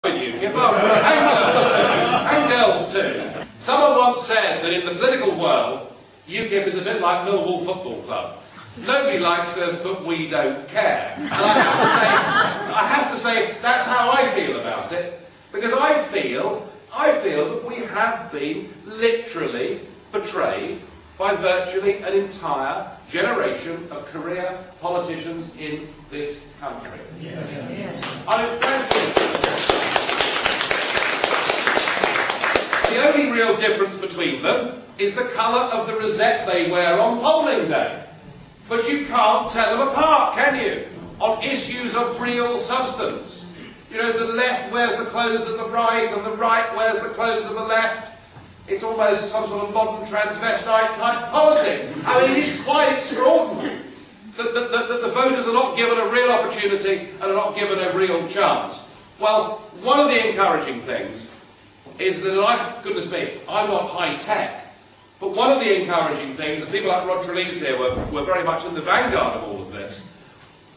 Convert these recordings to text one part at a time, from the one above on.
with you. And girls too. Someone once said that in the political world, UKIP is a bit like Millwall Football Club. Nobody likes us, but we don't care. And I have to say that's how I feel about it, because I feel that we have been literally betrayed by virtually an entire generation of career politicians in this country. Yes. Yes. I mean, the only real difference between them is the colour of the rosette they wear on polling day. But you can't tell them apart, can you? On issues of real substance. You know, the left wears the clothes of the right and the right wears the clothes of the left. It's almost some sort of modern transvestite type politics. I mean, it is quite extraordinary that the voters are not given a real opportunity and are not given a real chance. Well, one of the encouraging things is that, goodness me, I'm not high-tech, but one of the encouraging things, and people like Rod Trelease here were very much in the vanguard of all of this,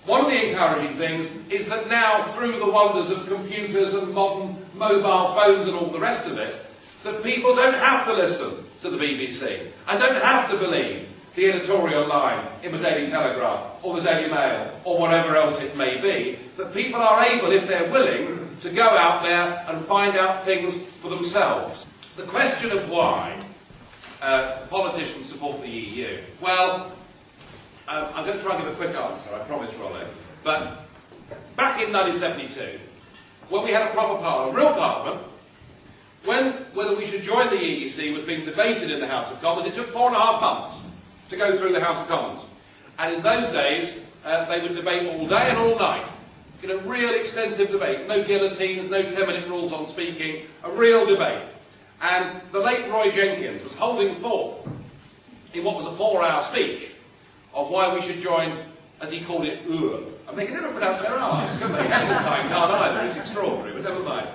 one of the encouraging things is that now, through the wonders of computers and modern mobile phones and all the rest of it, that people don't have to listen to the BBC and don't have to believe the editorial line in the Daily Telegraph or the Daily Mail or whatever else it may be, that people are able, if they're willing, to go out there and find out things for themselves. The question of why politicians support the EU, well, I'm going to try and give a quick answer, I promise, Rollo, but back in 1972, when we had a proper parliament, real parliament, when whether we should join the EEC was being debated in the House of Commons, it took 4.5 months to go through the House of Commons. And in those days, they would debate all day and all night. You know, real extensive debate. No guillotines, no 10-minute rules on speaking, a real debate. And the late Roy Jenkins was holding forth in what was a 4-hour speech of why we should join, as he called it, UR. And they can never pronounce their R's, can they? Heseltine can't either, it's extraordinary, but never mind.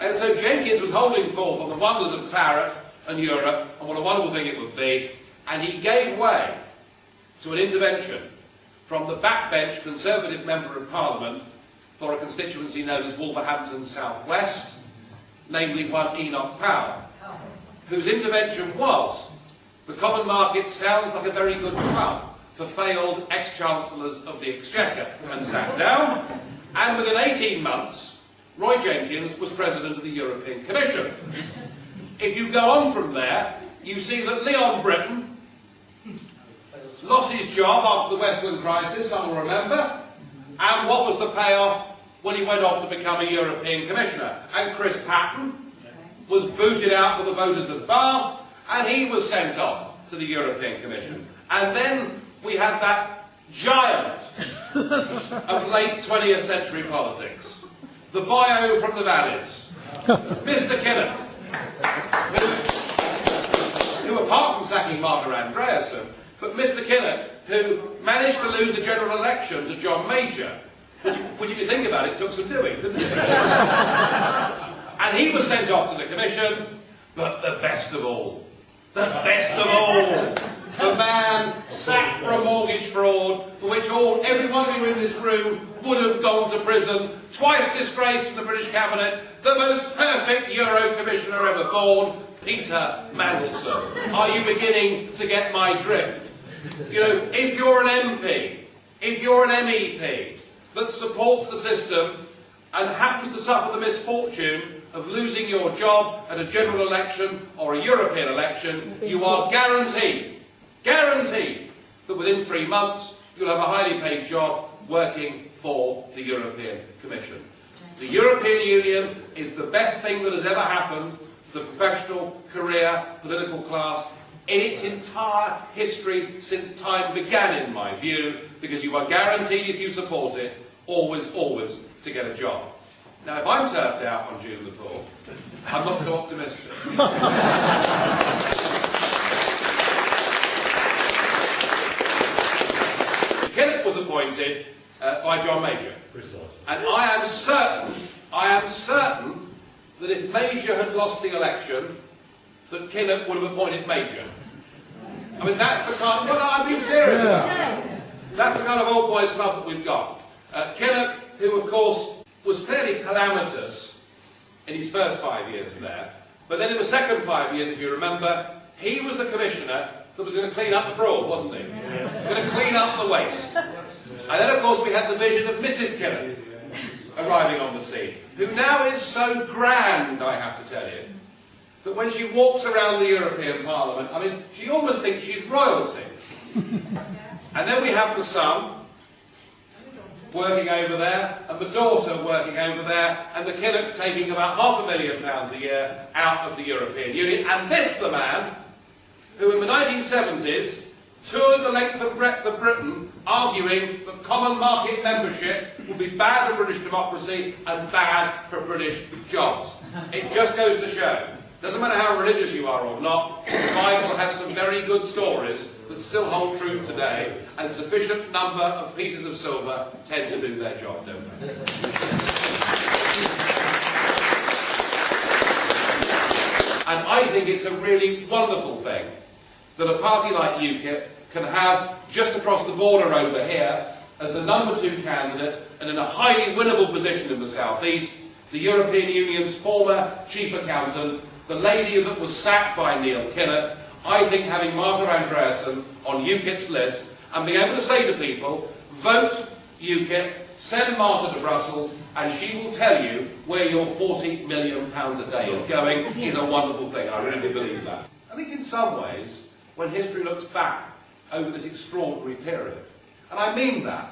And so Jenkins was holding forth on the wonders of claret and Europe and what a wonderful thing it would be, and he gave way to an intervention from the backbench Conservative Member of Parliament for a constituency known as Wolverhampton South West, namely one Enoch Powell, whose intervention was, the common market sounds like a very good club for failed ex-chancellors of the Exchequer, and sat down, and within 18 months, Roy Jenkins was President of the European Commission. If you go on from there, you see that Leon Britton lost his job after the Westland crisis, some will remember, and what was the payoff when he went off to become a European Commissioner? And Chris Patten was booted out with the voters of Bath, and he was sent off to the European Commission. And then we had that giant of late 20th century politics, the boyo from the valleys, Mr. Kinnock, who apart from sacking Margaret Andreasen, but Mr. Kinnock, who managed to lose the general election to John Major, which if you think about it, took some doing, didn't it? And he was sent off to the Commission, but the best of all, the man sacked for a mortgage fraud for which every one of you in this room would have gone to prison, twice disgraced from the British Cabinet, the most perfect Euro Commissioner ever born, Peter Mandelson. Are you beginning to get my drift? You know, if you're an MP, if you're an MEP that supports the system and happens to suffer the misfortune of losing your job at a general election or a European election, you are guaranteed that within 3 months you'll have a highly paid job working for the European Commission. The European Union is the best thing that has ever happened to the professional, career, political class in its entire history since time began, in my view, because you are guaranteed, if you support it, always to get a job. Now, if I'm turfed out on June the 4th, I'm not so optimistic. Kinnock was appointed by John Major. And I am certain that if Major had lost the election, that Kinnock would have appointed Major. I mean, that's the kind of... Well, no, I'm being serious about it. That's the kind of old boys club that we've got. Kinnock, who of course was fairly calamitous in his first 5 years there. But then in the second 5 years, if you remember, he was the commissioner that was going to clean up the fraud, wasn't he? Going to clean up the waste. And then, of course, we had the vision of Mrs. Kinnock arriving on the scene, who now is so grand, I have to tell you, that when she walks around the European Parliament, I mean, she almost thinks she's royalty. And then we have the son working over there, and the daughter working over there, and the Kinnocks taking about £500,000 a year out of the European Union. And this, the man who in the 1970s toured the length and breadth of Britain arguing that common market membership would be bad for British democracy and bad for British jobs. It just goes to show, doesn't matter how religious you are or not, the Bible has some very good stories that still hold true today, and a sufficient number of pieces of silver tend to do their job, don't they? And I think it's a really wonderful thing that a party like UKIP can have just across the border over here as the #2 candidate, and in a highly winnable position in the South East, the European Union's former chief accountant, the lady that was sacked by Neil Kinnock. I think having Marta Andreasen on UKIP's list and being able to say to people, vote UKIP, send Marta to Brussels, and she will tell you where your £40 million a day is going, is a wonderful thing. I really believe that. I think in some ways, when history looks back over this extraordinary period, and I mean that,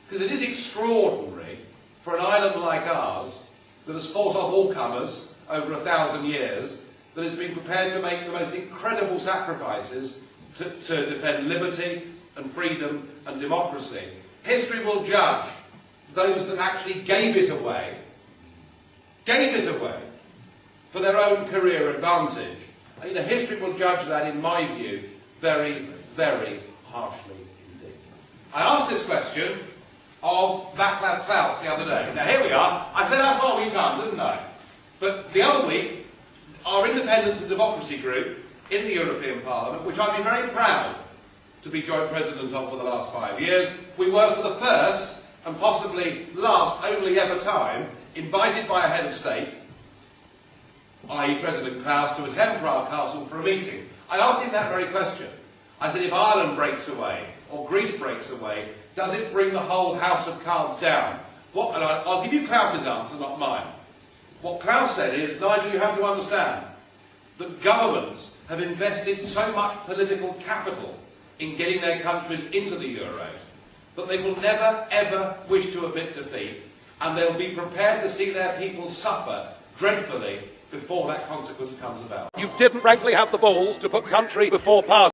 because it is extraordinary for an island like ours that has fought off all comers over 1,000 years, that has been prepared to make the most incredible sacrifices to defend liberty and freedom and democracy. History will judge those that actually gave it away for their own career advantage. You know, history will judge that, in my view, very, very harshly indeed. I asked this question of Václav Klaus the other day. Now here we are. I said how far we've come, didn't I? But the other week, our Independence and Democracy group in the European Parliament, which I've been very proud to be joint president of for the last 5 years, we were for the first and possibly last only ever time invited by a head of state, i.e. President Klaus, to attend Prague Castle for a meeting. I asked him that very question. I said, if Ireland breaks away, or Greece breaks away, does it bring the whole house of cards down? And I'll give you Klaus's answer, not mine. What Klaus said is, Nigel, you have to understand that governments have invested so much political capital in getting their countries into the euro that they will never, ever wish to admit defeat, and they'll be prepared to see their people suffer dreadfully before that consequence comes about. You didn't frankly have the balls to put country before party.